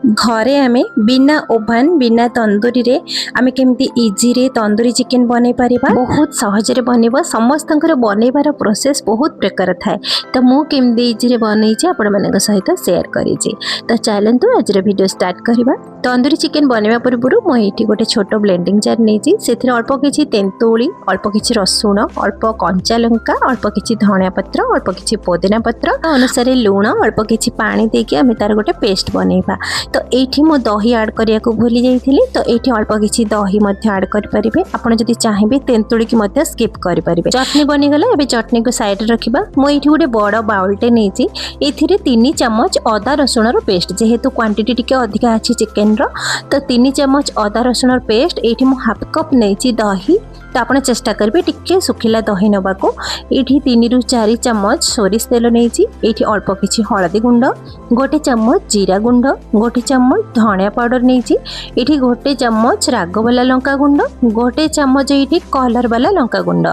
घरे आमे बिना ओवन बिना तंदूरी रे आमे केमती इजी रे तंदूरी चिकन बनै परिबा बहुत सहज रे बनेबा समस्तंकर बनैबार प्रोसेस बहुत प्रकार थाए तो मु केमती इजी रे बनै छी आपण मानक सहित शेयर करी छी। तो चलंतु आज रे वीडियो स्टार्ट करबा। तंदूरी चिकन बनैबा पूर्व मु एठी गोटे छोटो ब्लेंडिंग जार नै छी सेथिरे अल्प किछि तेंतुली अल्प किछि रसुण अल्प कंचा लंका अल्प किछि धनिया पत्र अल्प किछि पुदीना पत्र अनुसार लूण अल्प किछि पानी देके आमे तार गोटे पेस्ट बनैबा। तो एठी मो दही ऐड करिया को भूली जाइथिली तो एठी अल्प किछि दही मध्ये ऐड करि परिबे आपण जदि चाहिबे तेंतुली की मध्ये स्किप करि परिबे। चटनी बनि गला एबे चटनी को साइड रखिबा। मो एठी गोटे बड़ बाउल टे नेछि एथिरे 3 चम्मच अदा रसुण रो पेस्ट जेहेतु क्वांटिटी टिके अधिका अछि चिकन रो तो 3 चम्मच अदा रसुण रो पेस्ट एठी मो हाफ कप नेछि दही तो आपण चेष्टा करिवे टिके सुखिला दही नबा को। एठी 3 रु 4 चम्मच सोरिष तेल नेछि एठी अल्प किछि हळदी गुंड गोटे चम्मच जीरा गुंड गोटे चम्मच धनिया पाउडर नेछि एठी गोटे चम्मच राग वाला लंका गुंड गोटे चम्मच एठी कलर वाला लंका गुंड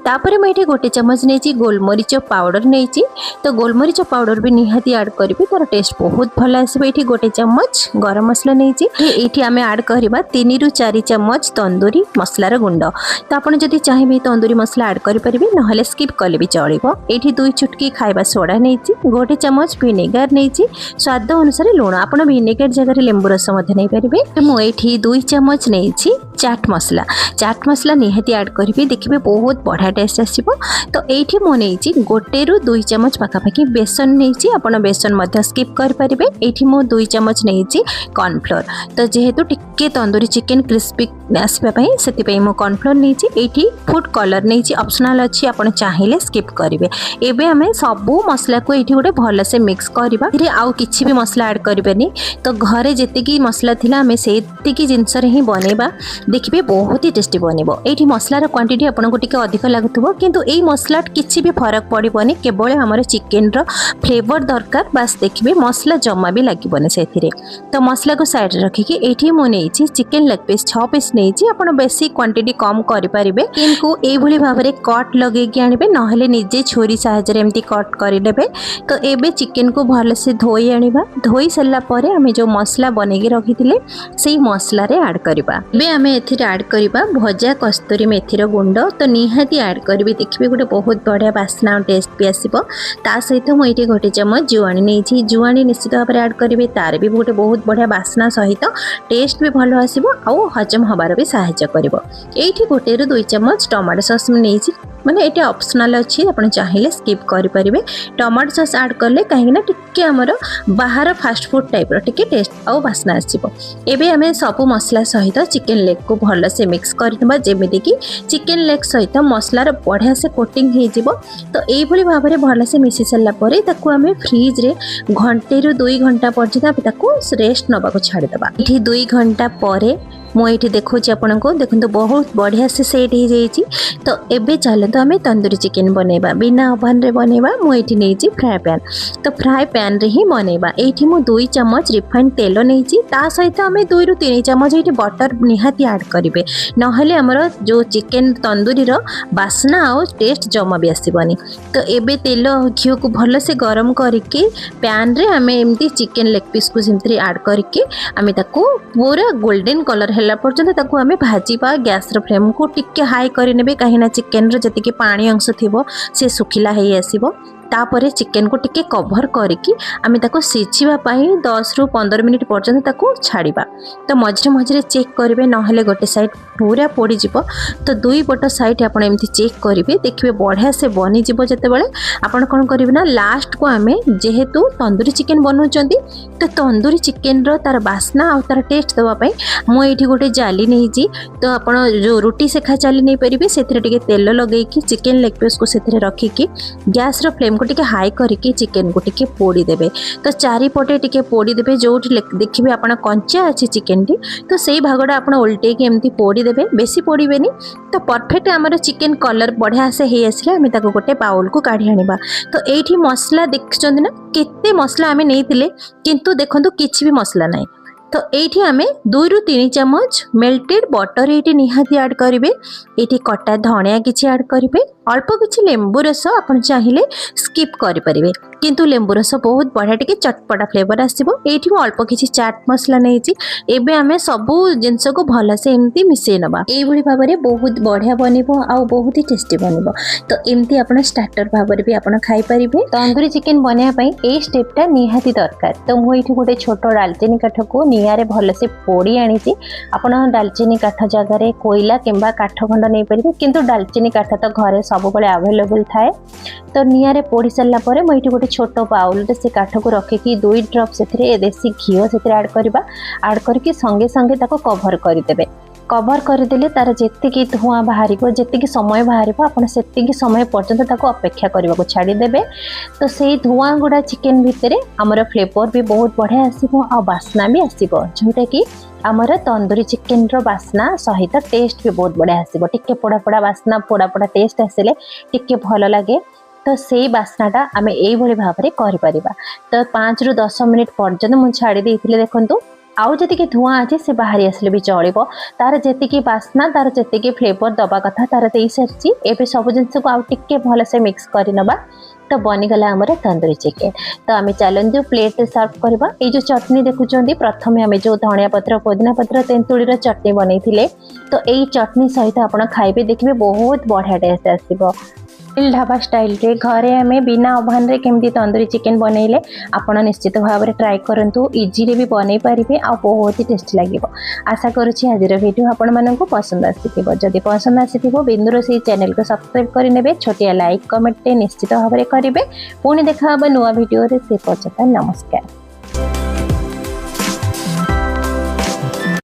तापर मैं ये गोटे चम्मच नहीं गोलमरीच पाउडर नहीं तो गोलमरीच पाउडर भी निहाती ऐड करी तार टेस्ट बहुत भल आसो। ये गोटे चम्मच गरम मसला नहीं ये आम ऐड करवा 3 रु 4 चम्मच तंदूरी मसलार गुंड तो आपड़ जदि चाहिए तंदूरी मसला ऐड करेंगे ना स्किप कले भी चलो। ये 2 चुटकी खाइबा सोडा नहीं गोटे चम्मच विनेगार नहीं स्वाद अनुसार लुण आप विनेगार जगह लेंबू रस नहीं पारे। मुझे 2 चम्मच नहीं चाट मसला निहाती ऐड करी देखिए बहुत बढ़िया टेस्ट आसीबो। तो एठी मो नेछि गोटे रु 2 चम्मच पाखापाखि बेसन नेछि आपण बेसन मध्य स्किप कर परिबे। एठी मो 2 चम्मच नेछि कॉर्नफ्लोर तो जेहेतु टिके तंदूरी चिकन क्रिस्पी आसबा पई सेति पई मो कॉर्नफ्लोर नेछि। एठी फूड कलर नेछि ऑप्शनल अछि आपण चाहिले स्किप करिवे। एबे हमें सबु मसला को एठी गोटे भल से मिक्स करबा। रे आउ किछि भी मसला ऐड करबेनी तो घरे जेति की मसला थिला हमें सेति की जिंस रे ही बनेबा देखिबे बहुत ही टेस्टी बनिबो। एठी मसलार क्वांटिटी आपण को टिके अधिक लागुथबो किंतु एई मसला किछि भी फरक पड़िबोनी केवल हमर चिकन रो फ्लेवर दरकार बस देखिबे मसला जम्मा भी लागिबोनी सेथिरे। तो मसला को साइड रखिकी एठी मो नेछि चिकन लेग पीस 6 पीस नेछि आपण बेसी क्वांटिटी कम करि परिबे किनको एई भली भाबरे कट लगै कि आनिबे नहले निजे छोरी सहायता रे एमती कट करि लेबे। तो एबे चिकन को भल से धोई आनिबा धोई सल्ला परे हमें जो मसला बनेगी रखिथिले सेई मसला रे ऐड करबा। एबे हमें एथिरे ऐड करबा भजा कस्तूरी मेथी रो गुंड तो निहाती ऐड करबी देखिए गोटे बहुत बढ़िया बास्ना और टेस्ट भी आसो। ता सहित मुझे गोटे चम्मच जुआणी नहीं जुआणी निश्चित भाव में ऐड करेंगे तार भी गोटे बहुत बढ़िया बास्ना सहित टेस्ट भी भल आसो आउ हजम हबार भी सहायता कर। ये गोटे रु 2 चम्मच टमाटो सॉस नहीं मैंने ये ऑप्शनल अच्छी आप चाहिए स्किप करेंगे। टमाटो सॉस ऐड कले कहीं टिके आमर बाहर फास्ट फूड टाइप टिके टेस्ट आउ बास्ना आसो। एबे हमें सबू मसला सहित चिकन लेग को भल से मिक्स करवा जेमिति कि चिकन लेग सहित मसलार बढ़िया से कोटिंग हो। तो यही भाव में भल से मिसी सारा पर आम फ्रिज रे घंटे रु 2 घंटा पर्यटन रेस्ट नवा को छाड़ीदे। ये 2 घंटा पर मुझे देखो आपन को देखो बहुत बढ़िया से सेट हो जाइए। तो एबे चलते आम तंदूरी चिकन बनैबा बिना ओवन रे बनैबा। मुझे नहीं फ्राए पैन तो फ्राए पैन रे ही बनैबा। ये मु 2 चम्मच रिफाइंड तेल नहीं सहित आम 2 रु 3 चम्मच ये बटर निहाती ऐड करेंगे नहले आमर जो चिकन तंदूरी रो बास्ना आउ टेस्ट जमा भी आसबनी। तो एबे तेल घी को भल से गरम करके पैन रे आम एमती चिकन लेग पीस को सेमती ऐड करके आम पूरा गोल्डन कलर है पर्यटन ताकू आम भाजवा। गैस रो फ्लेम को टिके हाई करे कहीं चिकेन रो जति पानी अंश थिबो से सुखिला है आसीबो। तापर चिकेन को टिके कवर करके आम सीझा 10 रु 15 मिनिट पर्यटन ताकू छाड़िबा। तो मझे मझे चेक करेंगे नहले गोटे साइड पूरा पोड़ीज। तो 2 पट साइड आप चेक करेंगे देखिए बढ़िया से बनीज जिते आपड़ कौन करेंगे ना लास्ट को आम जेहेतु तंदूरी चिकेन बनाऊँ तो तंदूरी चिकेन रो तार बास्ना आ तार टेस्ट देवाई मुझे गोटे जाली नहीं तो आप जो रुटी सेखा जाली नहीं पारे से तेल लगे चिकेन लेग पीस को रखिकी गैस रो फ्लेम को टिके हाई करके चिकेन को टिके पोड़ी देबे। तो चारिपटे टिके पोड़ी देबे जो देखिए आप कंचा अच्छे चिकेन टी तो सही भागटा आप उल्टे की एमती पोड़ी देबे बेसी पोड़ीबेनी। तो परफेक्ट आमर चिकेन कलर बढ़िया से ही आसले आम गोटे बाउल को काढ़ी आनिबा। तो ये मसला देखते ना केते मसला आम नहीं किंतु देखो किसी भी मसला ना तो ये आम 2 ରୁ 3 चामच मेल्टेड बटर ये निहाती ऐड करेंगे। ये कटा धनिया किसी ऐड करेंगे, अल्प किसी लेंबू रस आप चाहिए स्किप करेंगे, किंतु लेंबू रस बहुत बढ़िया टी चटपटा फ्लेवर आसो। ये अल्प किसी चाट मसला नहीं आम सबू जिनस को भलसे एमती मिसई नवा। ये भाव में बहुत बढ़िया बनब आ बहुत ही टेस्टी बनब। तो एमती आप स्टार्टर भाव में भी आप खाईपर। तंदूरी चिकेन बनाई ये स्टेपटा निहाती दरकार। तो मुझे गोटे छोट डालचीनी काठ को निआरे भलसे पोड़ी आनी। आप डालचीनी काठ जगार कोयला किंबा काठ खंड नहीं पारे, किंतु डालचीनी काठ तो घरे सब अवेलेबल थाए। तो निआरे पोड़ी सारा पर मुझे गोटे छोट बाउल से काठ को रखिकी 2 ड्रप से देसी घी से ऐड करवा। ऐड करके संगे संगे ताको कवर करदे। कवर करदेले तार जेतिकी धुआं बाहर जी समय बाहर आप समय पर्यंत ताको अपेक्षा करने को छाड़ीदे। तो से धुआं गुड़ा चिकेन भितर आमर फ्लेवर भी बहुत बढ़िया आसो आ बास्ना भी आसो, जोटा कि आमर तंदूरी चिकेन रो बास्ना सहित टेस्ट भी बहुत बढ़िया आसो। टिके पोड़ा पोड़ा बास्ना पोड़ा पोड़ा टेस्ट आसिले टिके भल लगे। तो से बास्नाटा आम ये भाव में कर। तो 5 ରୁ 10 मिनिट पर्यंत मुझे छाड़ी देखु आउ जी धुआं अच्छे से बाहरी आसले भी चलो। तार जी बास्ना तार जी फ्लेवर दबा कथा तार दे सारी। एवं सब जिन को आउ टिके भलसे मिक्स करनबा। तो बनीगला आमर तंदूरी चिकेन। तो आम चलते प्लेट सर्व करवा। ये जो चटनी देखुं प्रथम आम जो धनिया पत्र पुदीना पत्र तेंतुलीर चटनी बनई। तो यही चटनी सहित आप खाइबे देखिए बहुत बढ़िया टेस्ट आसो। ढाबा स्टाइल रे घरे आम बिना ओवन रे केमती तंदूरी चिकेन बनइले आपण निश्चित भाव में ट्राए करंतु। इजी रे भी बनई पारिबे आ बहुत ही टेस्टी लागिबो। आशा करुछि आज वीडियो आपण माननकु पसंद आसीथिबो। जदि पसंद आसीथिबो बिंदुरोसेई चैनल को सब्सक्राइब करि नेबे। छोटिया लाइक कमेंट निश्चित भाव में करिवे। पुणी देखा नुआ वीडियो रे। से पर्यंत नमस्कार।